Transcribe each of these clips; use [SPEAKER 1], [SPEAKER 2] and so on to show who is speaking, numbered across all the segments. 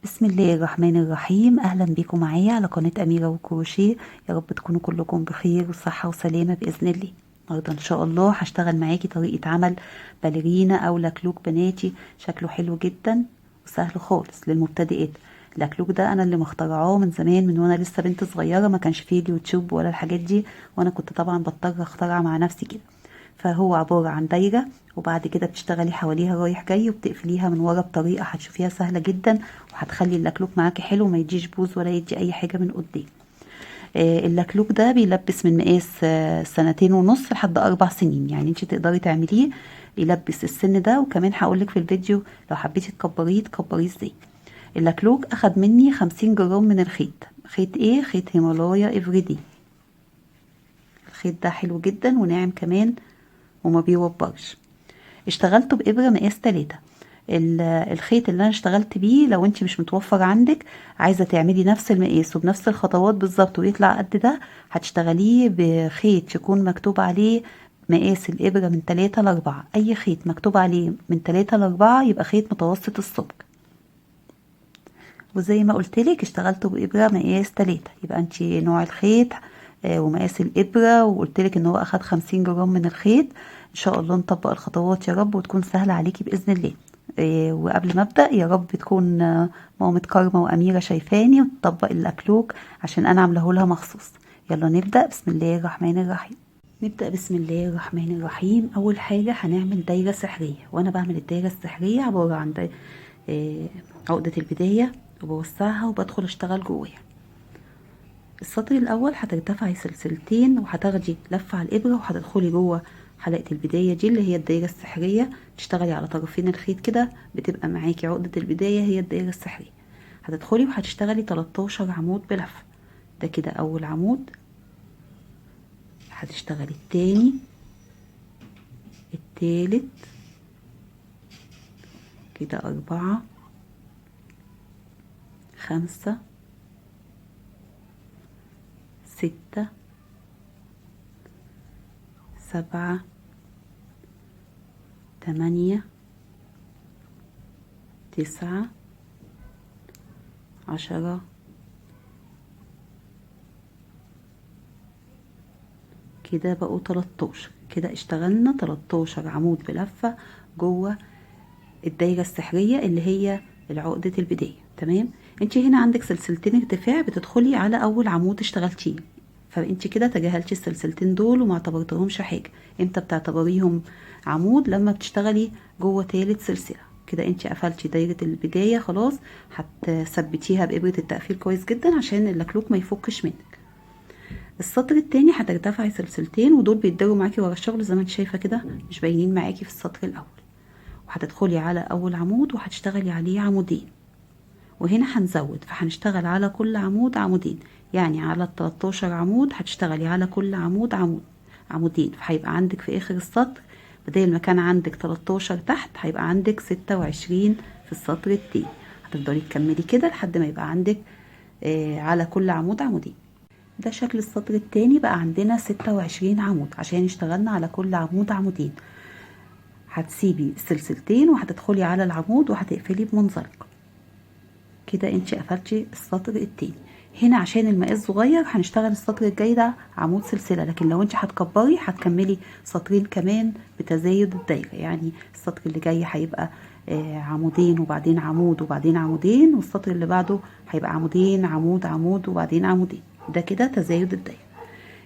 [SPEAKER 1] بسم الله الرحمن الرحيم. اهلا بيكم معايا على قناة اميرة وكروشيه. يا رب تكونوا كلكم بخير وصحة وسلامة باذن الله. النهارده ان شاء الله هشتغل معاكي طريقة عمل باليرينا او لكلوك بناتي. شكله حلو جدا وسهل خالص للمبتدئات. اللكلوك ده انا اللي مخترعاه من زمان، من وانا لسه بنت صغيرة، ما كانش فيه اليوتيوب ولا الحاجات دي، وانا كنت طبعا بضطر اخترع مع نفسي كده. فهو عبارة عن دايرة، وبعد كده بتشتغلي حواليها رايح جاي، وبتقفليها من ورا بطريقة هتشوفيها سهلة جدا، وهتخلي اللكلوك معاكي حلو، ما يديش بوز ولا يدي اي حاجة من قدام. اللكلوك ده بيلبس من مقاس 2.5 سنين لحد 4 سنين، يعني انت تقدري تعمليه يلبس السن ده. وكمان هقولك في الفيديو لو حبيتي تكبريه ازاي. اللكلوك اخد مني 50 جرام من الخيط. خيط ايه؟ خيط هيمالايا افريدي. الخيط ده حلو جدا وناعم كمان وما بيوبرش. اشتغلته بإبرة مقاس 3. الخيط اللي انا اشتغلت بيه، لو انت مش متوفر عندك، عايزة تعملي نفس المقاس وبنفس الخطوات بالظبط ويطلع قد ده، هتشتغليه بخيط يكون مكتوب عليه مقاس الإبرة من 3 ل4. أي خيط مكتوب عليه من 3 ل4 يبقى خيط متوسط السمك. وزي ما قلتلك اشتغلته بإبرة مقاس 3، يبقى انت نوع الخيط ومقاس الإبرة، وقلتلك ان هو أخد 50 جرام من الخيط. ان شاء الله نطبق الخطوات يا رب وتكون سهلة عليكي بإذن الله. وقبل ما أبدأ، يا رب تكون مامة كارما وأميرة شايفاني وتطبق الأكلوك، عشان أنا عاملاه لها مخصوص. يلا نبدأ. بسم الله الرحمن الرحيم. نبدأ بسم الله الرحمن الرحيم. أول حاجة هنعمل دايرة سحرية، وأنا بعمل الدايرة السحرية عبارة عن عقدة البداية، وبوسعها وبدخل اشتغل جواها. السطر الأول هترتفعي سلسلتين وهتاخدي لفة على الإبرة، وهتدخلي جوه حلقة البداية دي اللي هي الدايرة السحرية. تشتغلي على طرفين الخيط كده، بتبقى معاكي عقدة البداية هي الدايرة السحرية. هتدخلي وهتشتغلي 13 عمود بلفة. ده كده أول عمود. هتشتغلي التاني، التالت، كده 4، 5، 6، 7، 8، 9، 10، كده بقوا 13. كده اشتغلنا 13 عمود بلفة جوه الدايرة السحرية اللي هي العقدة البداية. تمام. انت هنا عندك سلسلتين ارتفاع، بتدخلي على اول عمود اشتغلتيه، فانت كده تجاهلتي السلسلتين دول وما اعتبرتهمش حاجة. امتى بتعتبريهم عمود؟ لما بتشتغلي جوه تالت سلسلة. كده انت قفلتي دايرة البداية خلاص. هتثبتيها بإبرة التقفيل كويس جدا عشان اللكلوك ما يفكش منك. السطر التاني هترتفعي سلسلتين، ودول بيتداروا معاكي ورا الشغل زي ما انت شايفه كده، مش باينين معاكي في السطر الاول. وهتدخلي على اول عمود وهتشتغلي عليه عمودين، وهنا هنزود، فهنشتغل على كل عمود عمودين. يعني على ال 13 عمود هتشتغلي على كل عمود عمودين، فهيبقى عندك في اخر السطر بدل ما كان عندك 13 تحت، هيبقى عندك 26 في السطر التاني. هتفضلي تكملي كده لحد ما يبقى عندك على كل عمود عمودين. ده شكل السطر التاني. بقى عندنا 26 عمود عشان اشتغلنا على كل عمود عمودين. هتسيبي السلسلتين وهتدخلي على العمود وهتقفلي بمنزلق. كده انت قفلتي السطر التاني. هنا عشان المقاس صغير هنشتغل السطر الجاي ده عمود سلسلة، لكن لو انت هتكبري هتكملي سطرين كمان بتزايد الدايرة. يعني السطر اللي جاي هيبقى عمودين وبعدين عمود وبعدين عمودين، والسطر اللي بعده هيبقى عمودين عمود عمود وبعدين عمودين. ده كده تزايد الدايرة.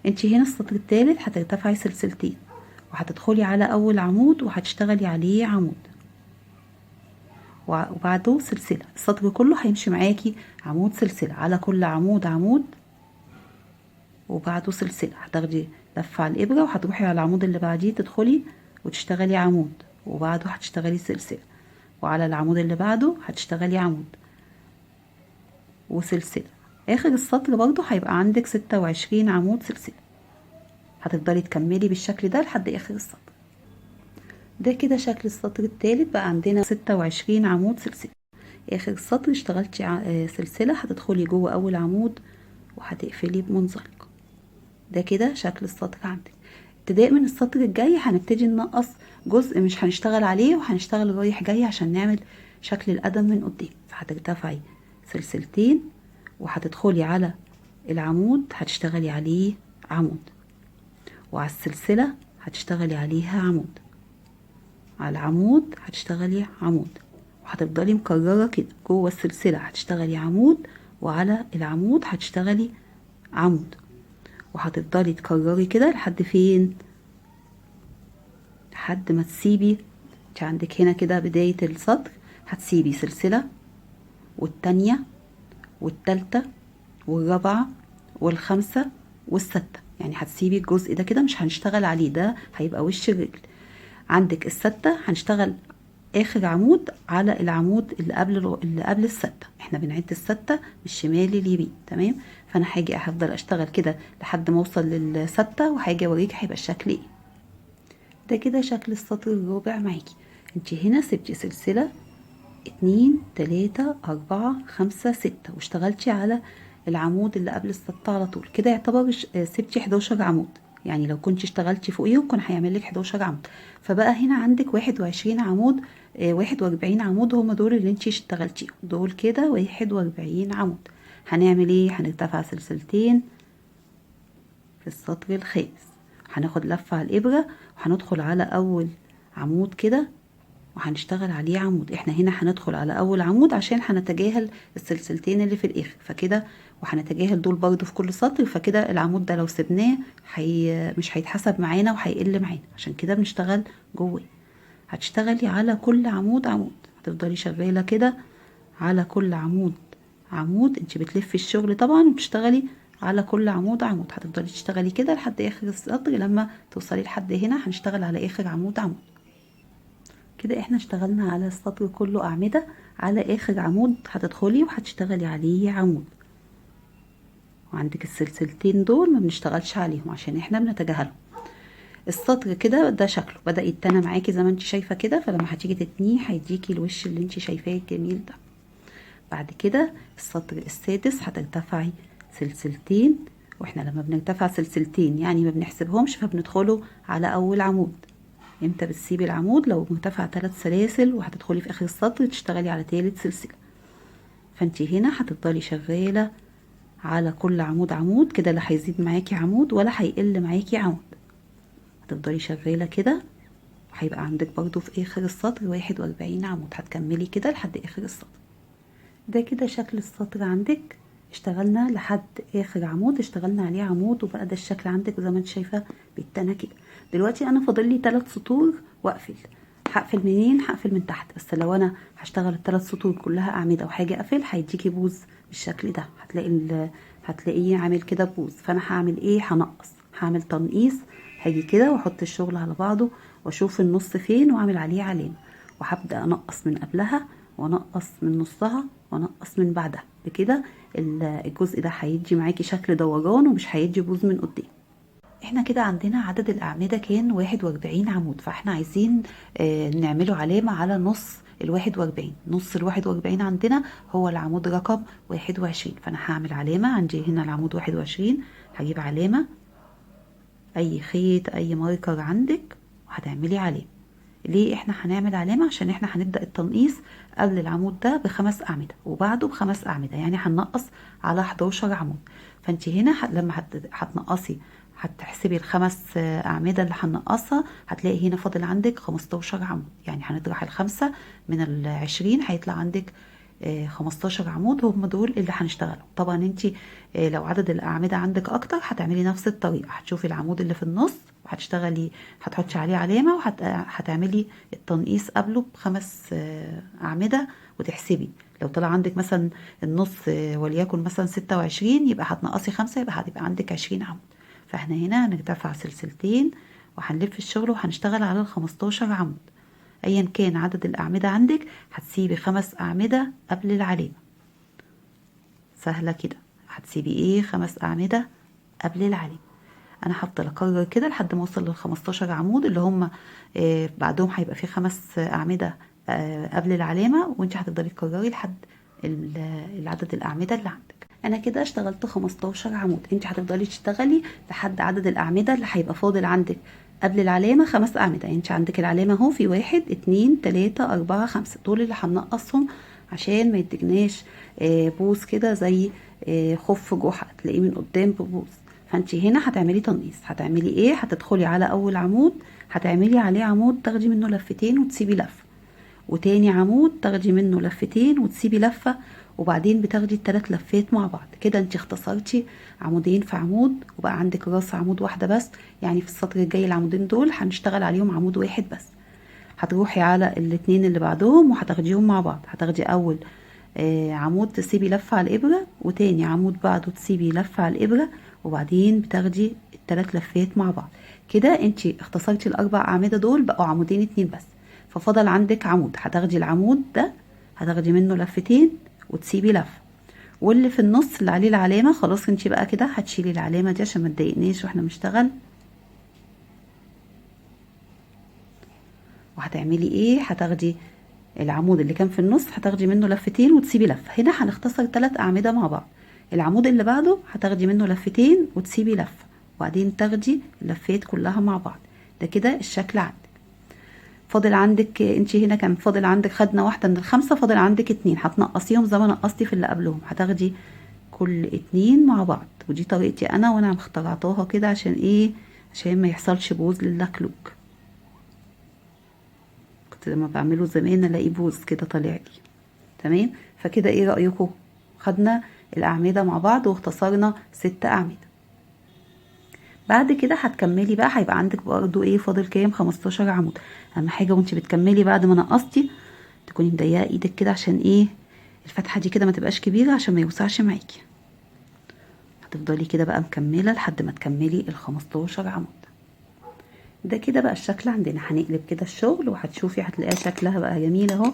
[SPEAKER 1] انت هنا السطر التالت هترتفعي سلسلتين وهتدخلي على اول عمود وهتشتغلي عليه عمود وبعده سلسلة. السطر كله هيمشي معاكي عمود سلسلة، على كل عمود عمود وبعده سلسلة. هتاخدي لفة على الإبرة وهتروحي على العمود اللي بعديه، تدخلي وتشتغلي عمود، وبعده هتشتغلي سلسلة، وعلى العمود اللي بعده هتشتغلي عمود وسلسلة. آخر السطر برضو هيبقى عندك 26 عمود سلسلة. هتفضلي تكملي بالشكل ده لحد آخر السطر. ده كده شكل السطر التالت. بقى عندنا 26 عمود سلسلة. اخر السطر اشتغلتي سلسلة، هتدخلي جوه اول عمود وهتقفلي بمنزلق. ده كده شكل السطر عندك. ابتداء من السطر الجاي هنبتدي ننقص جزء مش هنشتغل عليه، وهنشتغل رايح جاي عشان نعمل شكل القدم من قدام. فهترتفعي سلسلتين وهتدخلي على العمود هتشتغلي عليه عمود، وعلى السلسلة هتشتغلي عليها عمود، على العمود هتشتغلي عمود، وهتفضلي مكررة كده جوه السلسلة هتشتغلي عمود، وعلى العمود هتشتغلي عمود، وهتفضلي تكرري كده لحد فين؟ لحد ما تسيبي. انت عندك هنا كده بداية السطر هتسيبي سلسلة والتانية والتالتة والرابعة والخامسة والستة، يعني هتسيبي الجزء ده كده مش هنشتغل عليه، ده هيبقى وش الرجل. عندك الستة هنشتغل اخر عمود على العمود اللي قبل الستة، احنا بنعد الستة من الشمال لليمين، تمام؟ فانا هاجي هفضل اشتغل كده لحد ما اوصل للستة، وهاجي اوريك هيبقى الشكل ايه. ده كده شكل السطر الرابع معاكي. انت هنا سبتي سلسلة 2 3 4 5 6 واشتغلتي على العمود اللي قبل السطة على طول، كده يعتبر سبتي 11 عمود، يعني لو كنت اشتغلتي فوقيهم كان هيعمل لك 11 عمود. فبقى هنا عندك 21 عمود، 41 عمود هم دول اللي انت اشتغلتيهم، دول كده 41 عمود. هنعمل ايه؟ هنرتفع سلسلتين في السطر الخامس، هناخد لفة على الإبرة وهندخل على أول عمود كده وهنشتغل عليه عمود. احنا هنا هندخل على أول عمود عشان هنتجاهل السلسلتين اللي في الآخر، فكده وهنتجاهل دول برضو في كل سطر، فكده العمود ده لو سبناه مش هيتحسب معانا وهيقل معانا، عشان كده بنشتغل جوه. هتشتغلي على كل عمود عمود، هتفضلي شغالة كده على كل عمود عمود. انت بتلفي الشغل طبعا وبتشتغلي على كل عمود عمود، هتفضلي تشتغلي كده لحد اخر السطر. لما توصلي لحد هنا هنشتغل على اخر عمود عمود. كده احنا اشتغلنا على السطر كله اعمدة، على اخر عمود هتدخلي وهتشتغلي عليه عمود، وعندك السلسلتين دول ما بنشتغلش عليهم عشان احنا بنتجاهلهم. السطر كده ده شكله بدأ يتنى معاكي زي ما انت شايفة كده، فلما هتيجي تتنيه هيديكي الوش اللي انت شايفاه الجميل ده. بعد كده السطر السادس هترتفعي سلسلتين، واحنا لما بنرتفع سلسلتين يعني ما بنحسبهمش، فبندخلوا على اول عمود. امتى بتسيبي العمود؟ لو مرتفع 3 سلاسل وهتدخلي في اخر السطر تشتغلي على تالت سلسلة، فانت هنا هتفضلي شغالة على كل عمود عمود كده، لا هيزيد معاكي عمود ولا هيقل معاكي عمود، هتفضلي شغالة كده. هيبقى عندك برضو في اخر السطر 41 عمود، هتكملي كده لحد اخر السطر. ده كده شكل السطر عندك، اشتغلنا لحد اخر عمود اشتغلنا عليه عمود، وبقى ده الشكل عندك زي ما انت شايفه بالتنى كده. دلوقتي انا فاضل لي 3 سطور واقفل. هقفل منين؟ هقفل من تحت، بس لو انا هشتغل الثلاث سطور كلها اعمده وحاجه اقفل هيديكي بوز بالشكل ده، هتلاقيه عامل كده بوز. فانا هعمل ايه؟ هنقص، هعمل تنقيص، هاجي كده واحط الشغل على بعضه واشوف النص فين واعمل عليه علامه، وهبدا انقص من قبلها وانقص من نصها وانقص من بعدها. بكده الجزء ده هيدي معاكي شكل دوران ومش هيدي بوز من قدام. احنا كده عندنا عدد الاعمدة كان 41 عمود، فاحنا عايزين نعمله علامة على نص ال41. نص ال41 عندنا هو العمود رقم 21، فانا هعمل علامة عندي هنا العمود 21. هجيب علامة، اي خيط اي ماركر عندك وهتعملي علامة. ليه احنا هنعمل علامة؟ عشان احنا هنبدأ التنقيص قبل العمود ده ب5 أعمدة وبعده ب5 أعمدة، يعني هننقص على 11 عمود. فانت هنا لما هتنقصي هتحسبي ال5 أعمدة اللي هنقصها، هتلاقي هنا فاضل عندك 15 عمود، يعني هنطرح ال5 من ال20 هيطلع عندك 15 عمود، هم دول اللي هنشتغلهم. طبعا انت لو عدد الأعمدة عندك أكتر هتعملي نفس الطريقة، هتشوفي العمود اللي في النص وهتشتغلي هتحطي عليه علامة وهتعملي التنقيص قبله ب5 أعمدة وتحسبي. لو طلع عندك مثلا النص وليكن مثلا 26 يبقى هتنقصي 5، يبقى هتبقى عندك 20 عمود. فاحنا هنا هنرتفع سلسلتين وهنلف الشغل وهنشتغل على ال15 عمود. ايا كان عدد الأعمدة عندك هتسيبي 5 أعمدة قبل العلامة، سهلة كده. هتسيبي ايه؟ 5 أعمدة قبل العلامة. انا هفضل اكرر كده لحد ما اوصل لل15 عمود اللي هم بعدهم هيبقى في 5 اعمده قبل العلامه، وانت هتفضلي تكرري لحد العدد الاعمده اللي عندك. انا كده اشتغلت 15 عمود، انت هتفضلي تشتغلي لحد عدد الاعمده اللي هيبقى فاضل عندك قبل العلامه 5 اعمده. يعني انت عندك العلامه اهو في 1 2 3 4 5، دول اللي هننقصهم عشان ما يدجناش بوز كده زي خف جحا، تلاقيه من قدام ببوز. فانت هنا هتعملي تنقيص. هتعملي ايه؟ هتدخلي على اول عمود، هتعملي عليه عمود تاخدي منه لفتين وتسيبي لفه، وتاني عمود تاخدي منه لفتين وتسيبي لفه، وبعدين بتاخدي الثلاث لفات مع بعض. كده انت اختصرتي عمودين في عمود، وبقى عندك راس عمود واحده بس. يعني في السطر الجاي العمودين دول هنشتغل عليهم عمود واحد بس. هتروحي على الاتنين اللي بعدهم وهتاخديهم مع بعض. هتاخدي اول عمود تسيبي لفه على الابره، وتاني عمود بعده تسيبي لفه على الابره، وبعدين بتاخدي الثلاث لفات مع بعض. كده انت اختصرتي الاربع اعمده دول، بقوا عمودين اتنين بس. ففضل عندك عمود، هتاخدي العمود ده هتاخدي منه لفتين وتسيبي لفه، واللي في النص اللي عليه العلامه خلاص انت بقى كده هتشيلي العلامه دي عشان ما تضايقناش واحنا بنشتغل. وهتعملي ايه؟ هتاخدي العمود اللي كان في النص هتاخدي منه لفتين وتسيبي لفه. هنا هنختصر 3 اعمده مع بعض. العمود اللي بعده هتاخدي منه لفتين وتسيبي لفه، وبعدين تاخدي اللفات كلها مع بعض. ده كده الشكل عندك. فاضل عندك انت هنا كان فاضل عندك، خدنا واحده من الخمسه، فاضل عندك اتنين هتنقصيهم زي ما نقصتي في اللي قبلهم. هتاخدي كل اتنين مع بعض، ودي طريقتي انا وانا مخترعتها كده. عشان ايه؟ عشان ما يحصلش بوز للكلوك. كنت لما بعمله زمان الاقي بوز كده طالع لي. تمام. فكده ايه رأيكم؟ خدنا الاعمدة مع بعض واختصرنا 6 اعمدة. بعد كده هتكملي بقى، هيبقى عندك برضو ايه فاضل كام؟ 15 عمود. اهم حاجة وانت بتكملي بعد ما نقصتي تكوني مضيقة ايدك كده، عشان ايه؟ الفتحة دي كده ما تبقاش كبيرة عشان ما يوسعش معاكي. هتفضلي كده بقى مكملة لحد ما تكملي ال15 عمود. ده كده بقى الشكل عندنا. هنقلب كده الشغل وهتشوفي هتلاقيها شكلها بقى جميل اهو.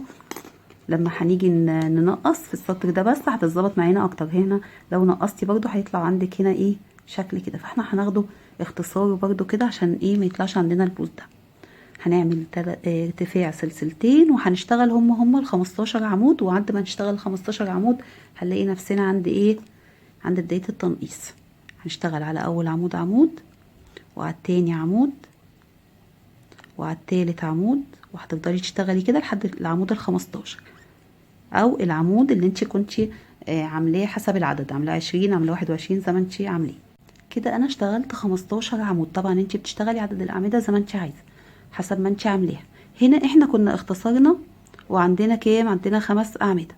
[SPEAKER 1] لما هنيجي ننقص في السطر ده بس هتتظبط معانا اكتر. هنا لو نقصتي برضو هيطلع عندك هنا ايه شكل كده. فاحنا هناخده اختصاره برضو كده عشان ايه ما يطلعش عندنا البوز ده. هنعمل ارتفاع سلسلتين وهنشتغل هم ال15 عمود. وعند ما نشتغل 15 عمود هنلاقي نفسنا عند ايه؟ عند بداية التنقيص. هنشتغل على اول عمود عمود، وعلى التاني عمود، وعلى التالت عمود، وهتفضلي تشتغلي كده لحد العمود ال15 او العمود اللي انت كنتي عاملاه حسب العدد، عاملاه 20 عاملاه 21 زي ما انت عاملاه. كده انا اشتغلت 15 عمود. طبعا انت بتشتغلي عدد الاعمده زي ما انت عايزه حسب ما انت عاملاها. هنا احنا كنا اختصرنا وعندنا كام؟ عندنا 5 اعمده.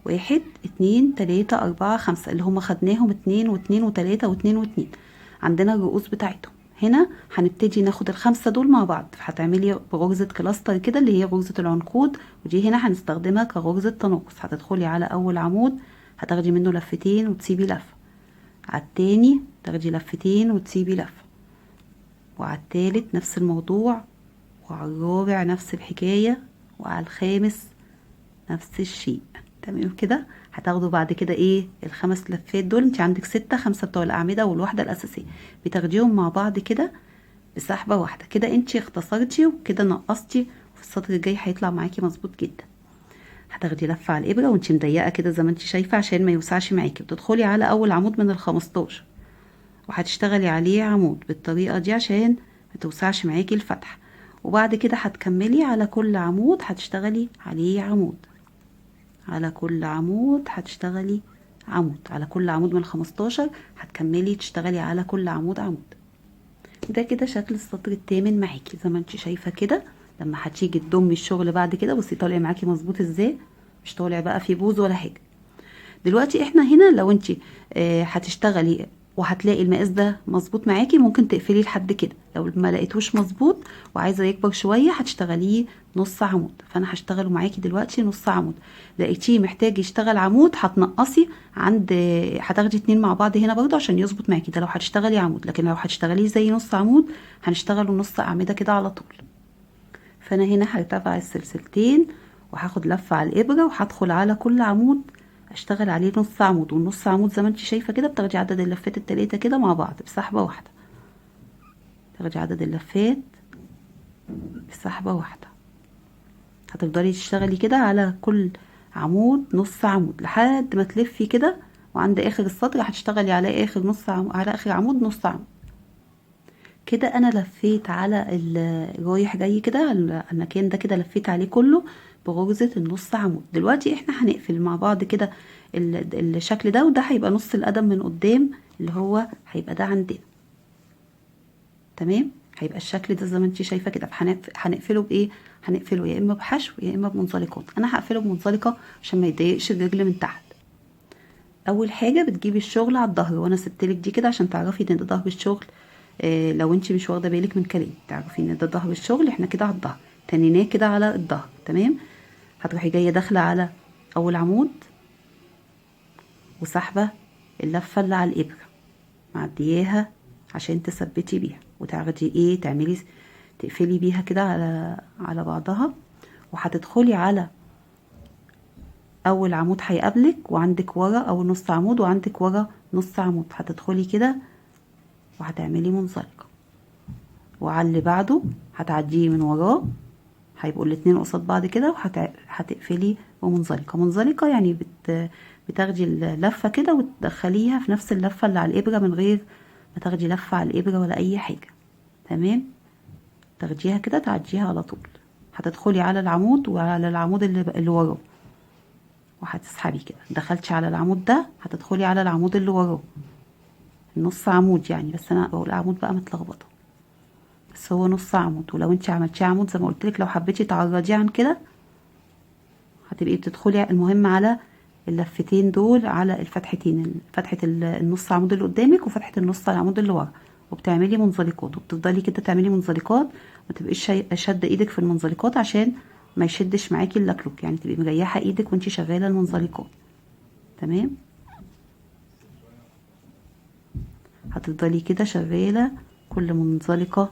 [SPEAKER 1] 1 2 3 4 5 اللي هم خدناهم 2 و2 و3 و2 و2. عندنا الرؤوس بتاعتهم. هنا هنبتدي ناخد ال5 دول مع بعض. هتعملي بغرزة كلاستر كده اللي هي غرزة العنقود، ودي هنا هنستخدمها كغرزة تناقص. هتدخلي على اول عمود هتاخدي منه لفتين وتسيبي لفة، على التاني تاخدي لفتين وتسيبي لفة، وعلى التالت نفس الموضوع، وعلى الرابع نفس الحكاية، وعلى الخامس نفس الشيء. تمام كده. هتاخدوا بعد كده ايه ال5 لفات دول. انت عندك 6، 5 بتوع الاعمده والواحده الاساسيه، بتاخديهم مع بعض كده بسحبه واحده. كده انت اختصرتي وكده نقصتي، وفي السطر الجاي هيطلع معاكي مظبوط جدا. هتاخدي لفه على الابره وانت مضيقه كده زي ما انت شايفه عشان ما يوسعش معاكي. بتدخلي على اول عمود من ال15 وهتشتغلي عليه عمود بالطريقه دي عشان ما توسعش معاكي الفتحه. وبعد كده هتكملي على كل عمود هتشتغلي عليه عمود. على كل عمود هتشتغلي عمود. على كل عمود من 15 هتكملي تشتغلي على كل عمود عمود. ده كده شكل السطر الثامن معاكي زي ما انت شايفه كده. لما هتيجي تضمي الشغل بعد كده بصي طالع معاكي مظبوط ازاي، مش طالع بقى في بوز ولا حاجه. دلوقتي احنا هنا لو انت هتشتغلي وهتلاقي المقاس ده مظبوط معاكي ممكن تقفلي لحد كده. لو ما لقيتوش مظبوط وعايزه يكبر شويه هتشتغليه نص عمود. فانا هشتغله معاكي دلوقتي نص عمود. لقيتيه محتاج يشتغل عمود هتنقصي عند هتاخدي 2 مع بعض هنا برضه عشان يظبط معاكي. ده لو هتشتغلي عمود، لكن لو هتشتغليه زي نص عمود هنشتغله نص اعمده كده على طول. فانا هنا هرتفع السلسلتين وهاخد لفه على الابره وهدخل على كل عمود اشتغل عليه نص عمود. والنص عمود زي ما انت شايفه كده بتاخدي عدد اللفات التلاتة كده مع بعض بسحبه واحده. تاخدي عدد اللفات بسحبه واحده. هتفضلي تشتغلي كده على كل عمود نص عمود لحد ما تلفي كده، وعند اخر السطر هتشتغلي على اخر نص عمود، على اخر عمود نص عمود. كده انا لفيت على الرايح جاي كده المكان ده كده لفيت عليه كله بغرزة النص عمود. دلوقتي احنا هنقفل مع بعض كده الشكل ده، وده هيبقى نص القدم من قدام اللي هو هيبقى ده عندنا. تمام، هيبقى الشكل ده زي ما انت شايفه كده. هنقفله بايه؟ هنقفله يا اما بحشو يا اما بمنزلقات. انا هقفله بمنزلقه عشان ما يضايقش الرجل من تحت. اول حاجه بتجيبي الشغل على الظهر، وانا سبتلك دي كده عشان تعرفي ان ده ظهر الشغل. لو انت مش واخده بالك من كلامي تعرفي ان ده ظهر الشغل. احنا كده على الظهر، تنيناه كده على الظهر. تمام، هتروحي جايه داخله على اول عمود وسحبه اللفه اللي على الابره، معدياها عشان تثبتي بيها وتاخدي ايه، تعملي تقفلي بيها كده على بعضها. وهتدخلي على اول عمود هيقابلك وعندك ورا، او نص عمود وعندك ورا نص عمود، هتدخلي كده وهتعملي منزلقه، وعلى اللي بعده هتعديه من وراه، هيبقوا الاتنين قصاد بعض كده، وهتقفلي ومنزلقه. منزلقه يعني بتاخدي اللفه كده وتدخليها في نفس اللفه اللي على الابره من غير ما تاخدي لفه على الابره ولا اي حاجه. تمام، تاخديها كده تعديها على طول. هتدخلي على العمود وعلى العمود اللي وراه وهتسحبي كده. دخلتي على العمود ده هتدخلي على العمود اللي وراه، النص عمود يعني، بس انا بقول عمود بقى متلخبطه، بس هو نص عمود. ولو انت عملتيه عمود زي ما قلت لك، لو حبيتي تعرضيه عن كده هتبقي بتدخلي المهم على اللفتين دول، على الفتحتين، فتحه النص عمود اللي قدامك وفتحه النص العمود اللي ورا، وبتعملي منزلقات. وبتفضلي كده تعملي منزلقات، ما تبقيش شاده ايدك في المنزلقات عشان ما يشدش معاكي اللكلوك، يعني تبقي مريحه ايدك وانت شغاله المنزلقات. تمام، هتفضلي كده شغاله كل منزلقه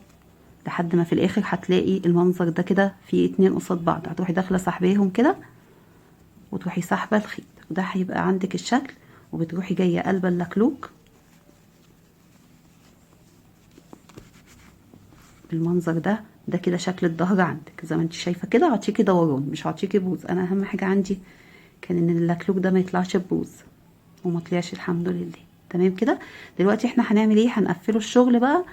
[SPEAKER 1] لحد ما في الاخر هتلاقي المنظر ده كده فيه اتنين قصاد بعض. هتروحي داخله سحباهم كده وتروحي سحبه الخيط، وده هيبقى عندك الشكل. وبتروحي جايه قلبه اللكلوك بالمنظر ده كده شكل الظهر عندك زي ما انت شايفه كده. هعطيكي دوران مش هعطيكي بوز. انا اهم حاجه عندي كان ان اللكلوك ده ما يطلعش ببوز، وما طلعش الحمد لله. تمام كده. دلوقتي احنا هنعمل ايه؟ هنقفله الشغل بقى.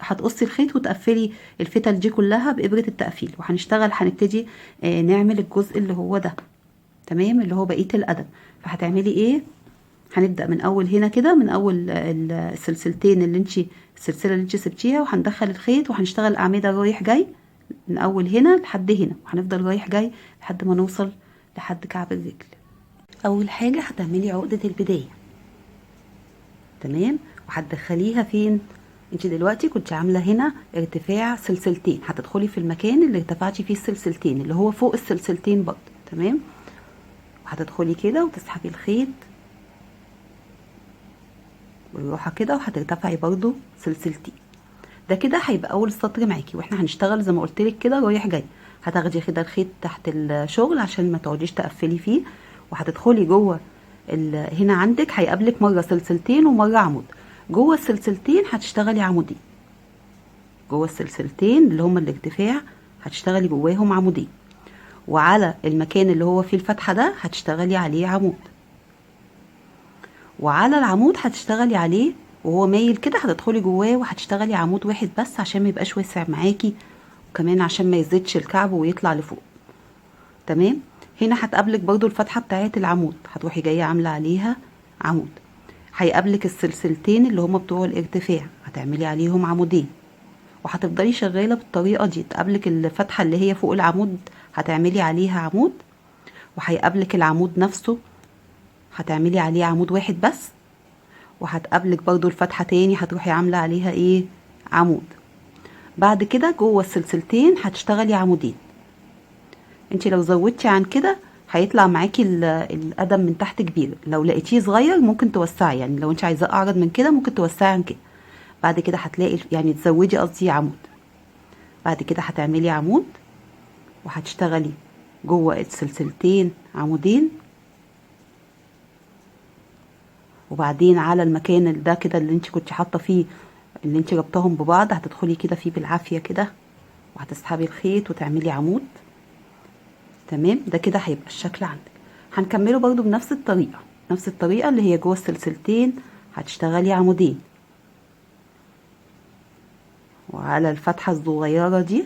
[SPEAKER 1] هتقصي الخيط وتقفلي الفتل دي كلها بإبرة التقفيل، وهنشتغل. هنبتدي نعمل الجزء اللي هو ده. تمام، اللي هو بقيه القدم. فهتعملي ايه؟ هنبدأ من اول هنا كده، من اول السلسلتين السلسله اللي انت سبتيها، وهندخل الخيط وهنشتغل اعمده رايح جاي من اول هنا لحد هنا، وهنفضل رايح جاي لحد ما نوصل لحد كعب الرجل. اول حاجه هتعملي عقده البدايه. تمام، وهتدخليها فين؟ انت دلوقتي كنت عامله هنا ارتفاع سلسلتين، هتدخلي في المكان اللي ارتفعتي فيه السلسلتين اللي هو فوق السلسلتين برضه. تمام، وهتدخلي كده وتسحبي الخيط بالراحه كده، وهترتفعي برضه سلسلتين. ده كده هيبقى اول سطر معاكي، واحنا هنشتغل زي ما قلت لك كده رايح جاي. هتاخدي كده الخيط تحت الشغل عشان ما تقعديش تقفلي فيه، وهتدخلي جوه هنا عندك هيقابلك مره سلسلتين ومره عمود. جوه السلسلتين هتشتغلي عمودين، جوه السلسلتين اللي هما الارتفاع هتشتغلي جواهم عمودين، وعلى المكان اللي هو فيه الفتحه ده هتشتغلي عليه عمود، وعلى العمود هتشتغلي عليه وهو مايل كده هتدخلي جواه وهتشتغلي عمود واحد بس عشان ما يبقاش واسع معاكي، وكمان عشان ما يزيدش الكعب ويطلع لفوق. تمام، هنا هتقابلك برضو الفتحه بتاعت العمود، هتروحي جايه عامله عليها عمود. هيقابلك السلسلتين اللي هما بتوع الارتفاع، هتعملي عليهم عمودين، وهتفضلي شغاله بالطريقه دي. تقابلك الفتحه اللي هي فوق العمود هتعملي عليها عمود، وهيقابلك العمود نفسه هتعملي عليه عمود واحد بس، وهتقابلك برضو الفتحه تاني هتروحي عامله عليها ايه، عمود. بعد كده جوه السلسلتين هتشتغلي عمودين. انت لو زودتي عن كده هيطلع معاكي القدم من تحت كبير، لو لقيتيه صغير ممكن توسعي، يعني لو انت عايزاه اعرض من كده ممكن توسعي عن كده. بعد كده هتلاقي يعني تزودي قصدي عمود. بعد كده هتعملي عمود وهتشتغلي جوه السلسلتين عمودين، وبعدين على المكان ده كده اللي انت كنت حاطه فيه اللي انت ربطهم ببعض هتدخلي كده فيه بالعافيه كده، وهتسحبي الخيط وتعملي عمود. تمام، ده كده هيبقى الشكل عندك. هنكمله برضو بنفس الطريقه، نفس الطريقه اللي هي جوه السلسلتين هتشتغلي عمودين، وعلى الفتحه الصغيره دي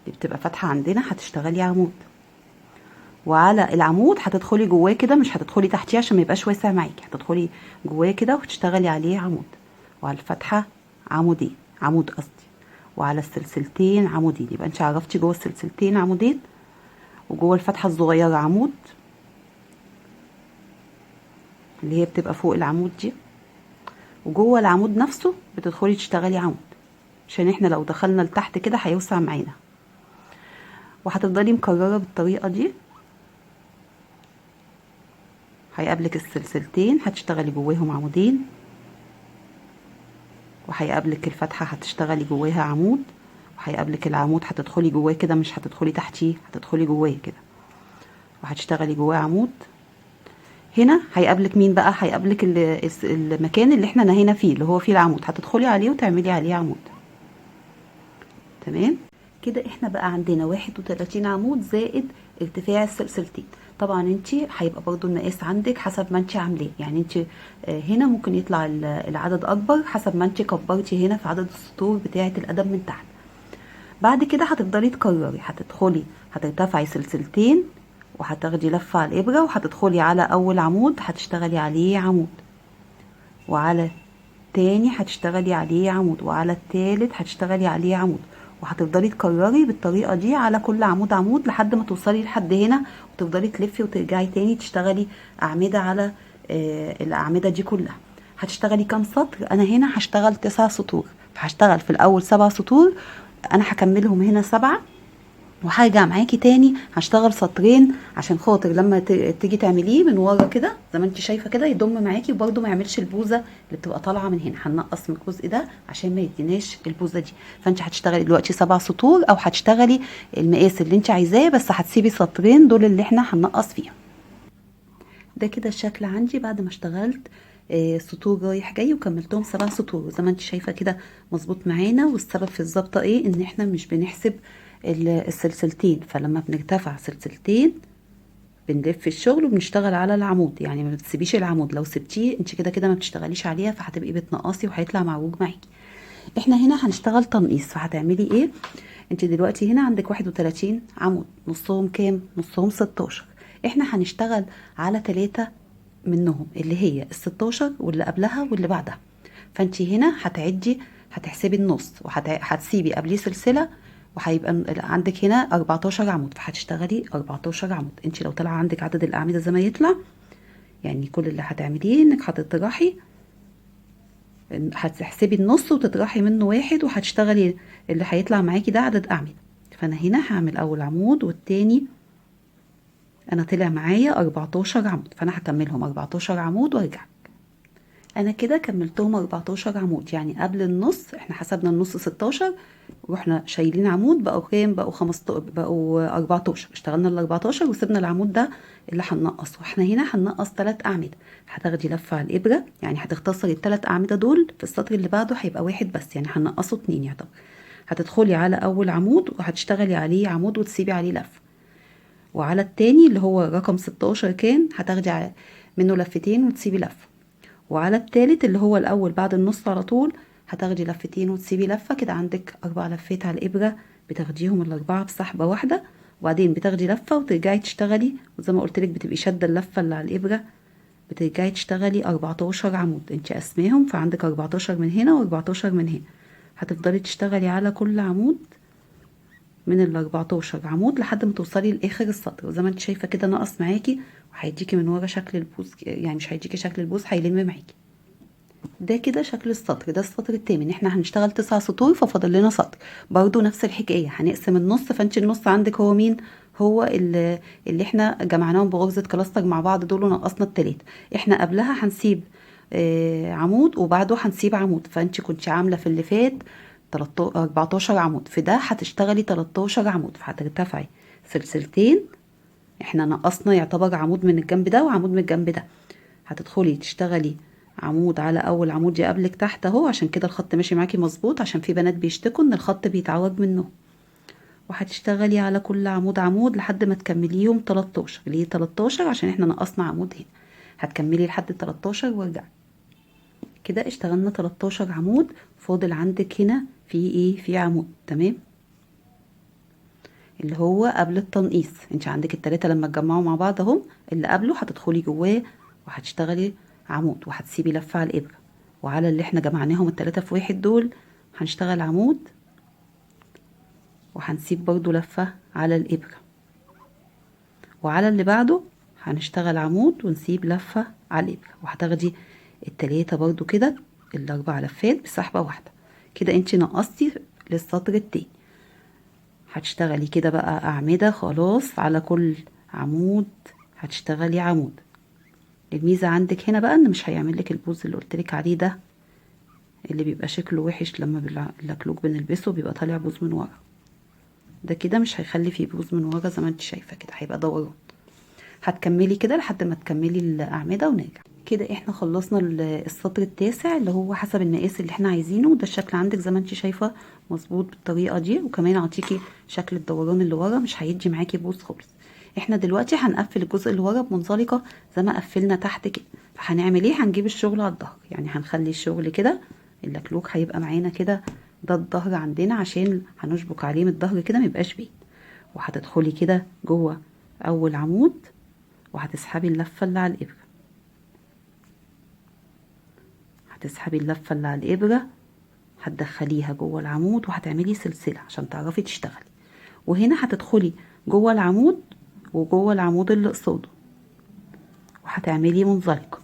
[SPEAKER 1] دي بتبقى فتحة عندنا، هتشتغلي عمود، وعلى العمود هتدخلي جواه كده، مش هتدخلي تحتيه عشان ما يبقاش واسع معاكي، هتدخلي جواه كده وتشتغلي عليه عمود، وعلى الفتحة عمودين، عمود قصدي، وعلى السلسلتين عمودين. يبقى انت عرفتي جوه السلسلتين عمودين، وجوه الفتحة الصغيرة عمود اللي هي بتبقى فوق العمود دي، وجوه العمود نفسه بتدخلي تشتغلي عمود، عشان احنا لو دخلنا لتحت كده هيوسع معانا. وهتفضلي مكررة بالطريقة دي، هيقابلك السلسلتين هتشتغلي جواهم عمودين، وهيقابلك الفتحة هتشتغلي جواها عمود، وهيقابلك العمود هتدخلي جواه كده، مش هتدخلي تحتيه، هتدخلي جواه كده وهتشتغلي جواه عمود. هنا هيقابلك مين بقى؟ هيقابلك المكان اللي احنا نهينا فيه، اللي هو فيه العمود، هتدخلي عليه وتعملي عليه عمود. تمام كده احنا بقى عندنا 31 عمود زائد ارتفاع السلسلتين. طبعا انت هيبقى برضو المقاس عندك حسب ما انت عاملاه، يعني انت هنا ممكن يطلع العدد اكبر حسب ما انت كبرتي هنا في عدد السطور بتاعه القدم من تحت. بعد كده هتفضلي تكرري، هتدخلي هترتفعي سلسلتين وهتاخدي لفه على الابره، وهتدخلي على اول عمود هتشتغلي عليه عمود، وعلى تاني هتشتغلي عليه عمود، وعلى التالت هتشتغلي عليه عمود، وهتفضلي تكرري بالطريقه دي على كل عمود عمود لحد ما توصلي لحد هنا، وتفضلي تلفي وترجعي تاني تشتغلي اعمده على الاعمده دي كلها. هتشتغلي كام سطر؟ انا هنا هشتغل 9 سطور، فهشتغل في الاول 7 سطور، انا هكملهم هنا 7 وهرجع معاكي تاني هشتغل سطرين، عشان خاطر لما تيجي تعمليه من ورا كده زي ما انت شايفه كده يضم معاكي، وبرده ما يعملش البوزه اللي بتبقى طالعه من هنا، هنقص من الجزء ده عشان ما يديناش البوزه دي. فانت هتشتغلي دلوقتي 7 سطور، او هتشتغلي المقاس اللي انت عايزاه، بس هتسيبي سطرين دول اللي احنا هنقص فيهم. ده كده الشكل عندي بعد ما اشتغلت سطور رايح جاي وكملتهم 7 سطور زي ما انت شايفه كده مظبوط معانا. والسبب في الظبطه ايه؟ ان احنا مش بنحسب السلسلتين، فلما بنرتفع سلسلتين بنلف الشغل وبنشتغل على العمود، يعني ما بتسيبيش العمود، لو سبتيه انت كده كده ما بتشتغليش عليها فهتبقي بتنقصي وهيطلع معوج معاكي. احنا هنا هنشتغل تنقيص، فهتعملي ايه؟ انت دلوقتي هنا عندك 31 عمود، نصهم كام؟ نصهم 16. احنا هنشتغل على 3 منهم اللي هي ال16 واللي قبلها واللي بعدها. فانت هنا هتعدي، هتحسبي النص وهتسيبي قبليه سلسله، وهيبقى عندك هنا 14 عمود، فهتشتغلي 14 عمود. انت لو طلع عندك عدد الاعمده زي ما يطلع، يعني كل اللي هتعمليه انك هتطرحي، هتحسبي النص وتطرحي منه واحد، وهتشتغلي اللي هيطلع معاكي ده عدد اعمده. فانا هنا هعمل اول عمود والتاني، انا طلع معايا 14 عمود، فانا هكملهم 14 عمود وارجع. انا كده كملتهم 14 عمود، يعني قبل النص احنا حسبنا النص 16 واحنا شايلين عمود بقوا كام؟ بقوا 15، بقوا 14. اشتغلنا ال 14 وسيبنا العمود ده اللي هننقص، واحنا هنا هننقص 3 اعمده. هتاخدي لفه على الابره، يعني هتختصري ال3 اعمده دول، في السطر اللي بعده هيبقى واحد بس، يعني هننقصه 2 يعتبر. هتدخلي على اول عمود وهتشتغلي عليه عمود وتسيبي عليه لفه، وعلى التاني اللي هو رقم 16 كان هتاخدي منه لفتين وتسيبي لفه، وعلى التالت اللي هو الاول بعد النص على طول هتاخدي لفتين وتسيبي لفه. كده عندك 4 لفات على الابره، بتاخديهم الاربعه بسحبه واحده، وبعدين بتاخدي لفه وترجعي تشتغلي، وزي ما قلت لك بتبقي شاده اللفه اللي على الابره، بترجعي تشتغلي 14 عمود. انت قسميهم فعندك 14 من هنا و14 من هنا، هتفضلي تشتغلي على كل عمود من ال 14 عمود لحد ما توصلي لاخر السطر. وزي ما انت شايفه كده ناقص معاكي، وهيديكي من ورا شكل البوز، يعني مش هيديكي شكل البوز، هيلم معاكي. ده كده شكل السطر، ده السطر التامن. احنا هنشتغل 9 سطور ففاضل لنا سطر، برضو نفس الحكايه هنقسم النص. فانت النص عندك هو مين؟ هو اللي احنا جمعناهم بغرزه كلاستر مع بعض دول ونقصنا التلاتة. احنا قبلها هنسيب عمود وبعده هنسيب عمود، فانت كنت عامله في اللي فات 14 عمود، في ده هتشتغلي 13 عمود، فهترتفعي سلسلتين. احنا نقصنا يعتبر عمود من الجنب ده وعمود من الجنب ده، هتدخلي تشتغلي عمود على اول عمود يقابلك تحت اهو، عشان كده الخط ماشي معاكي مظبوط، عشان في بنات بيشتكوا ان الخط بيتعوج منه. وهتشتغلي على كل عمود عمود لحد ما تكمليهم 13. ليه 13؟ عشان احنا نقصنا عمود هنا، هتكملي لحد 13 وارجعي. كده اشتغلنا 13 عمود، فاضل عندك هنا في ايه؟ في عمود. تمام اللي هو قبل التنقيص. انت عندك التلاتة لما تجمعوا مع بعض اهم، اللي قبله هتدخلي جواه وهتشتغلي عمود وهتسيبي لفة على الابرة، وعلى اللي احنا جمعناهم التلاتة في واحد دول هنشتغل عمود وهنسيب برضو لفة على الابرة، وعلى اللي بعده هنشتغل عمود ونسيب لفة على الابرة، وهتاخدي التلاتة برضو كده الاربع لفات بسحبة واحدة. كده انت نقصتي للسطر التاني. هتشتغلي كده بقى اعمدة خلاص على كل عمود هتشتغلي عمود. الميزة عندك هنا بقى ان مش هيعمل لك البوز اللي قلتلك عليه ده، اللي بيبقى شكله وحش لما باللكلوك بنلبسه بيبقى طالع بوز من ورا. ده كده مش هيخلي فيه بوز من ورا زي ما انت شايفة كده، هيبقى دوران. هتكملي كده لحد ما تكملي الاعمدة ونرجع. كده احنا خلصنا السطر التاسع اللي هو حسب المقاس اللي احنا عايزينه. ده الشكل عندك زي ما انت شايفة مظبوط بالطريقة دي، وكمان اعطيكي شكل الدوران اللي ورا مش هيدي معاكي بوز خالص. احنا دلوقتي هنقفل الجزء اللي ورا بمنزلقة زي ما قفلنا تحت كده. فهنعمل ايه؟ هنجيب الشغل على الظهر، يعني هنخلي الشغل كده اللكلوك هيبقى معانا كده، ده الظهر عندنا عشان هنشبك عليه من الظهر كده ميبقاش باين. وهتدخلي كده جوه اول عمود وهتسحبي اللفة اللي على الابرة، هتسحبي اللفة اللي على الابرة هتدخليها جوه العمود وهتعملي سلسلة عشان تعرفي تشتغلي. وهنا هتدخلي جوه العمود وجوه العمود اللي قصاده وهتعملي منزلقة،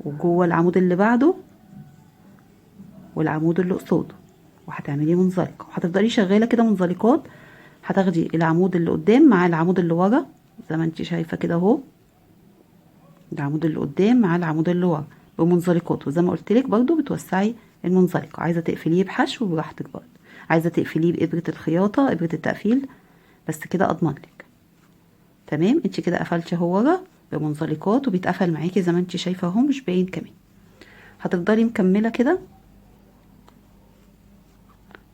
[SPEAKER 1] وجوه العمود اللي بعده والعمود اللي قصاده وهتعملي منزلقة، وهتفضلي شغالة كده منزلقات. هتاخدي العمود اللي قدام مع العمود اللي ورا زي ما انت شايفة كده اهو، العمود اللي قدام مع العمود اللي ورا بمنزلقات. وزي ما قلت لك برضو بتوسعي المنزلقة، عايزة تقفليه بحشو براحتك برضو، عايزة تقفليه بإبرة الخياطة إبرة التقفيل، بس كده اضمن لك. تمام، انت كده قفلتي اهو ورا بمنزلقات وبيتقفل معاكي زي ما انت شايفه اهو مش باين كمان. هتفضلي مكمله كده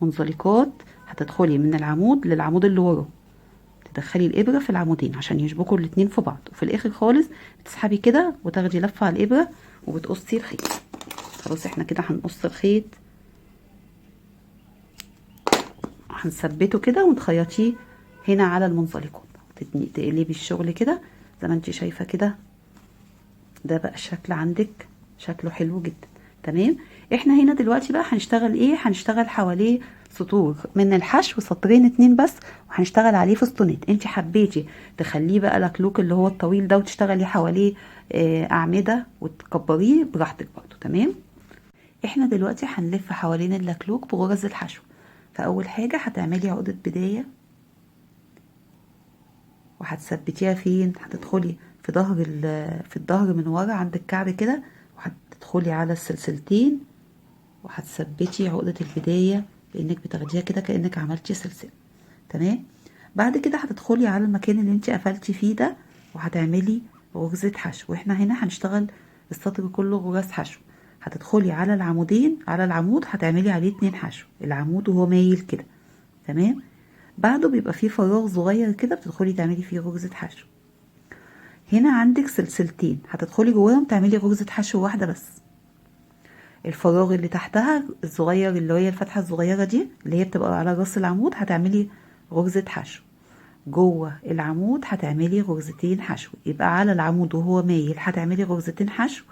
[SPEAKER 1] منزلقات، هتدخلي من العمود للعمود اللي وراه، تدخلي الابره في العمودين عشان يشبكوا الاتنين في بعض، وفي الاخر خالص بتسحبي كده وتاخدي لفه على الابره وبتقصي الخيط. خلاص احنا كده هنقص الخيط، هنثبته كده ونخيطيه هنا على المنزلقات. تقلبي الشغل كده زي ما انت شايفه كده، ده بقى الشكل عندك شكله حلو جدا. تمام، احنا هنا دلوقتي بقى هنشتغل ايه؟ هنشتغل حواليه سطور من الحشو، سطرين اتنين بس، وهنشتغل عليه فستونات. انت حبيتي تخليه بقى لكلوك اللي هو الطويل ده وتشتغلي حواليه اعمده وتكبريه براحتك برضو. تمام، احنا دلوقتي هنلف حوالين اللكلوك بغرز الحشو. فاول حاجه هتعملي عقده بدايه وهتثبتيها فين؟ هتدخلي في ظهر في الظهر من ورا عند الكعب كده، وهتدخلي على السلسلتين وهتثبتي عقدة البداية لانك بتاخديها كده كأنك عملتي سلسلة. تمام، بعد كده هتدخلي على المكان اللي انت قفلتي فيه ده وهتعملي غرزة حشو. واحنا هنا هنشتغل السطر كله غرز حشو. هتدخلي على العمودين، على العمود هتعملي عليه 2 حشو، العمود وهو مايل كده. تمام، بعده بيبقى فيه فراغ صغير كده بتدخلي تعملي فيه غرزة حشو. هنا عندك سلسلتين هتدخلي جواهم تعملي غرزة حشو واحدة بس. الفراغ اللي تحتها الصغير اللي هي الفتحة الصغيرة دي اللي هي بتبقى على راس العمود هتعملي غرزة حشو. جوه العمود هتعملي غرزتين حشو، يبقى على العمود وهو مايل هتعملي غرزتين حشو،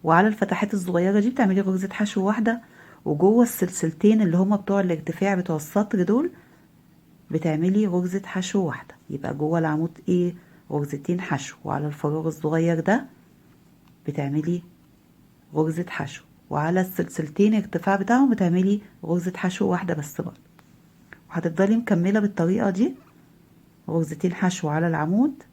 [SPEAKER 1] وعلى الفتحات الصغيرة دي بتعملي غرزة حشو واحدة، وجوه السلسلتين اللي هما بتوع الارتفاع بتوع السطر دول بتعملي غرزة حشو واحدة. يبقى جوه العمود ايه؟ غرزتين حشو، وعلى الفراغ الصغير ده بتعملي غرزة حشو، وعلى السلسلتين الارتفاع بتاعهم بتعملي غرزة حشو واحدة بس برضه. وهتفضلي مكملة بالطريقة دي، غرزتين حشو على العمود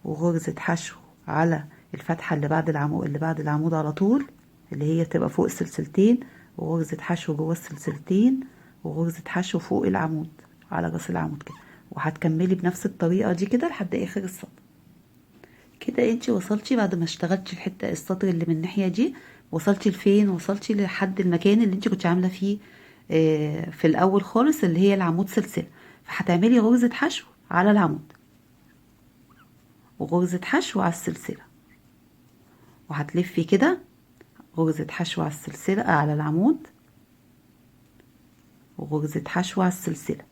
[SPEAKER 1] وغرزة حشو على الفتحة اللي بعد العمود، اللي بعد العمود على طول اللي هي تبقى فوق السلسلتين، وغرزة حشو جوه السلسلتين، وغرزة حشو فوق العمود على راس العمود كده. وهتكملي بنفس الطريقة دي كده لحد اخر السطر. كده انتي وصلتي بعد ما اشتغلتي الحتة السطر اللي من الناحية دي، وصلتي لفين؟ وصلتي لحد المكان اللي انتي كنت عاملة فيه في الاول خالص اللي هي العمود سلسلة. فهتعملي غرزة حشو على العمود وغرزة حشو على السلسلة، وهتلفي كده غرزة حشو على السلسلة على العمود وغرزة حشو على السلسلة،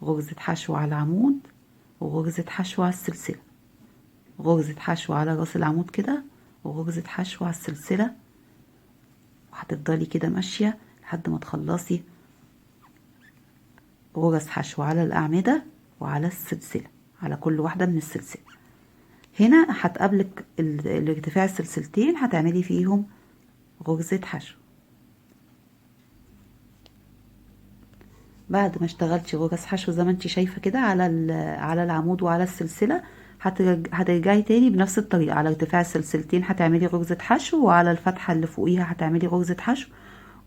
[SPEAKER 1] غرزة حشو على العمود، وغرزة حشو على السلسلة، غرزة حشو على راس العمود كده، وغرزة حشو على السلسلة، وهتفضلي كده ماشية لحد ما تخلصي غرز حشو على الأعمدة وعلى السلسلة، على كل واحدة من السلسلة. هنا هتقابلك الارتفاع السلسلتين هتعملي فيهم غرزة حشو. بعد ما اشتغلتي غرز حشو زي ما انت شايفة كده على العمود وعلى السلسلة، هترجعي تاني بنفس الطريقة. على ارتفاع السلسلتين هتعملي غرزة حشو، وعلى الفتحة اللي فوقيها هتعملي غرزة حشو،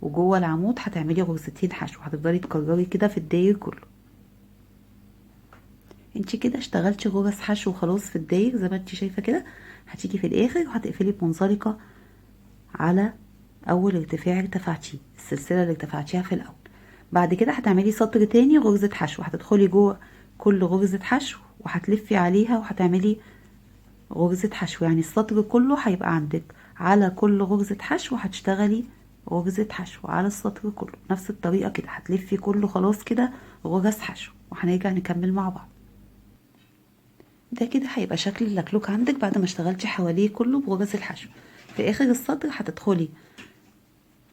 [SPEAKER 1] وجوه العمود هتعملي غرزتين حشو. هتفضلي تكرري كده في الداير كله. انت كده اشتغلتي غرز حشو خلاص في الداير زي ما انت شايفة كده. هتيجي في الاخر وهتقفلي بمنزلقة على اول ارتفاع ارتفعتيه، السلسلة اللي ارتفعتيها في الاول. بعد كده هتعملي سطر تاني غرزة حشو، هتدخلي جوه كل غرزة حشو وهتلفي عليها وهتعملي غرزة حشو. يعني السطر كله هيبقى عندك على كل غرزة حشو هتشتغلي غرزة حشو على السطر كله نفس الطريقة كده. هتلفي كله خلاص كده غرز حشو، وهنرجع نكمل مع بعض. ده كده هيبقى شكل اللكلوك عندك بعد ما اشتغلتي حواليه كله بغرز الحشو. في اخر السطر هتدخلي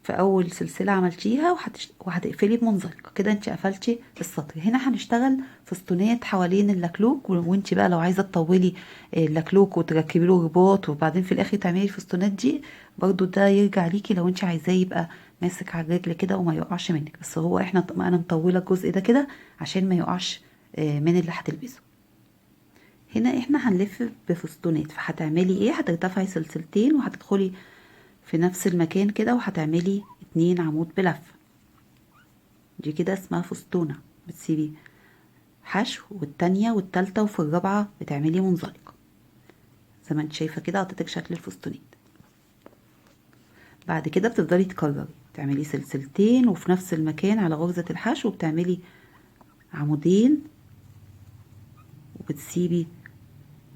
[SPEAKER 1] في اول سلسله عملتيها وهتقفلي بمنزلقه كده. انت قفلتي السطر. هنا هنشتغل فستونات حوالين اللكلوك، وانت بقى لو عايزه تطولي اللكلوك وتركبي له رباط وبعدين في الاخر تعملي الفستونات دي برضو، ده يرجع ليكي لو انت عايزاه يبقى ماسك على الرجل كده وما يقعش منك. بس هو انا مطوله الجزء ده كده عشان ما يقعش من اللي هتلبسه. هنا احنا هنلف بفستونات، فهتعملي ايه؟ هترتفعي سلسلتين وهتدخلي في نفس المكان كده وهتعملي 2 عمود بلفة. دي كده اسمها فستونة. بتسيبي حشو والتانية والتالتة وفي الرابعة بتعملي منزلقة زي ما انت شايفة كده. عطيتك شكل الفستونات. بعد كده بتفضلي تكرري، تعملي سلسلتين وفي نفس المكان على غرزة الحشو بتعملي عمودين، وبتسيبي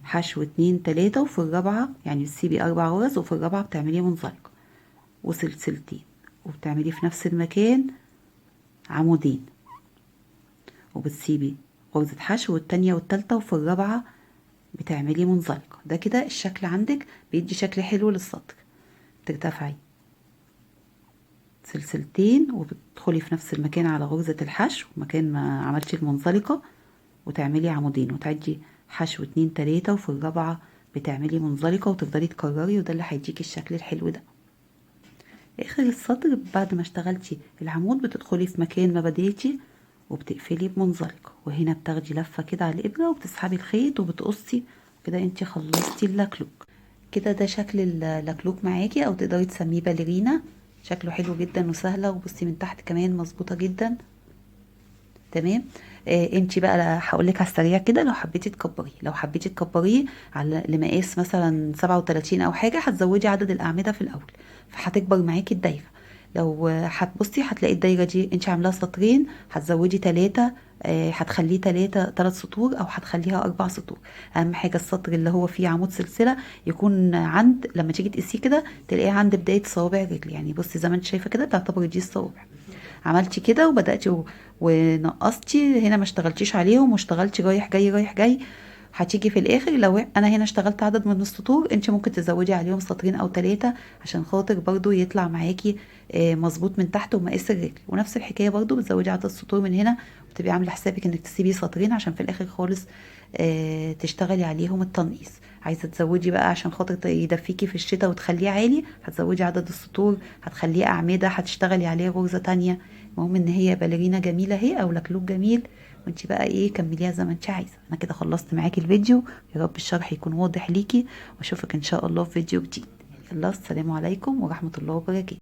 [SPEAKER 1] حشو 2 3 وفي الرابعة يعني بتسيبي 4 غرز وفي الرابعة بتعملي منزلقة وسلسلتين، وبتعملي في نفس المكان عمودين، وبتسيبي غرزة حشو والتانية والتالتة وفي الرابعة بتعملي منزلقة. ده كده الشكل عندك بيدي شكل حلو للسطر. ترتفعي سلسلتين وبتدخلي في نفس المكان على غرزة الحشو مكان ما عملتي المنزلقة، وتعملي عمودين وتعدي حشو 2 3 وفي الرابعة بتعملي منزلقة وتفضلي تكرري، وده اللي هيديكي الشكل الحلو ده. اخر السطر بعد ما اشتغلتي العمود بتدخلي في مكان ما بديتي وبتقفلي بمنزلقة، وهنا بتاخدي لفة كده على الابرة وبتسحبي الخيط وبتقصي كده. انت خلصتي اللكلوك كده. ده شكل اللكلوك معاكي، او تقدري تسميه باليرينا. شكله حلو جدا وسهلة، وبصي من تحت كمان مظبوطة جدا. تمام. انت بقى هقولك على السريع كده، لو حبيتي تكبريه على لمقاس مثلا 37 او حاجه، هتزودي عدد الاعمده في الاول فهتكبر معاكي الدايره. لو هتبصي هتلاقي الدايره دي انت عاملاها سطرين، هتزودي 3، هتخليه 3 سطور او هتخليها 4 سطور. اهم حاجه السطر اللي هو فيه عمود سلسله يكون عند، لما تيجي تقيسيه كده تلاقيه عند بدايه صوابع الرجل. يعني بصي زي ما انت شايفه كده تعتبر دي الصوابع. عملتي كده وبدأتي ونقصتي هنا، ما اشتغلتيش عليهم واشتغلتي رايح جاي رايح جاي. هتيجي في الاخر لو انا هنا اشتغلت عدد من السطور، انت ممكن تزودي عليهم سطرين او 3 عشان خاطر برضو يطلع معاكي مظبوط من تحت ومقاس الرجل. ونفس الحكايه برضو بتزودي عدد السطور من هنا، وتبقي عامله حسابك انك تسيبي سطرين عشان في الاخر خالص تشتغلي عليهم التنقيص. عايزه تزودي بقى عشان خاطر يدفيكي في الشتاء وتخليه عالي، هتزودي عدد السطور، هتخليه اعمده، هتشتغلي عليه غرزه تانية. المهم ان هي باليرينا جميله اهي او لكلوك جميل، وانت بقى ايه كمليها زي ما انت عايزه. انا كده خلصت معاكي الفيديو، يا رب الشرح يكون واضح ليكي، واشوفك ان شاء الله في فيديو جديد. يلا السلام عليكم ورحمه الله وبركاته.